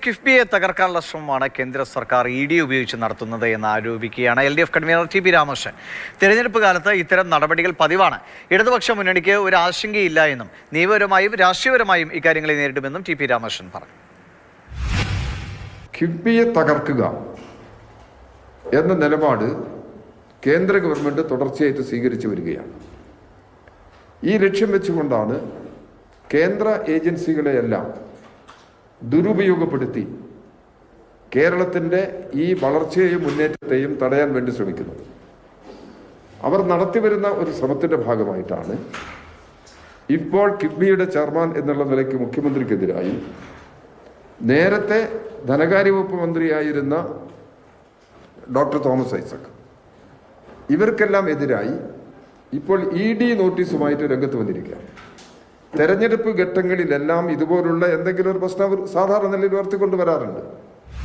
കിഫ്ബിയെ തകർക്കാനുള്ള ശ്രമമാണ് കേന്ദ്ര സർക്കാർ ഇ ഡി ഉപയോഗിച്ച് നടത്തുന്നത് എന്ന് ആരോപിക്കുകയാണ് LDF convener T P Ramakrishnan. തെരഞ്ഞെടുപ്പ് കാലത്ത് ഇത്തരം നടപടികൾ പതിവാണ്. ഇടതുപക്ഷ മുന്നണിക്ക് ഒരു ആശങ്കയില്ല എന്നും നിയമപരമായും രാഷ്ട്രീയപരമായും ഇക്കാര്യങ്ങളെ നേരിടുമെന്നും ടി പി രാമകൃഷ്ണൻ പറഞ്ഞു. കിഫ്ബിയെ തകർക്കുക എന്ന നിലപാട് കേന്ദ്ര ഗവൺമെന്റ് തുടർച്ചയായിട്ട് സ്വീകരിച്ചു വരികയാണ്. ഈ ലക്ഷ്യം വെച്ചുകൊണ്ടാണ് കേന്ദ്ര ഏജൻസികളെയെല്ലാം ദുരുപയോഗപ്പെടുത്തി കേരളത്തിൻ്റെ ഈ വളർച്ചയെയും മുന്നേറ്റത്തെയും തടയാൻ വേണ്ടി ശ്രമിക്കുന്നത്. അവർ നടത്തിവരുന്ന ഒരു ശ്രമത്തിൻ്റെ ഭാഗമായിട്ടാണ് ഇപ്പോൾ കിഫ്ബിയുടെ ചെയർമാൻ എന്നുള്ള നിലയ്ക്ക് മുഖ്യമന്ത്രിക്കെതിരായി നേരത്തെ ധനകാര്യ വകുപ്പ് മന്ത്രിയായിരുന്ന ഡോക്ടർ തോമസ് ഐസക് ഇവർക്കെല്ലാം എതിരായി ഇപ്പോൾ ED നോട്ടീസുമായിട്ട് രംഗത്ത് വന്നിരിക്കുകയാണ്. തെരഞ്ഞെടുപ്പ് ഘട്ടങ്ങളിലെല്ലാം ഇതുപോലുള്ള എന്തെങ്കിലും ഒരു പ്രശ്നം സാധാരണ നിലയിൽ ഉയർത്തിക്കൊണ്ടുവരാറുണ്ട്.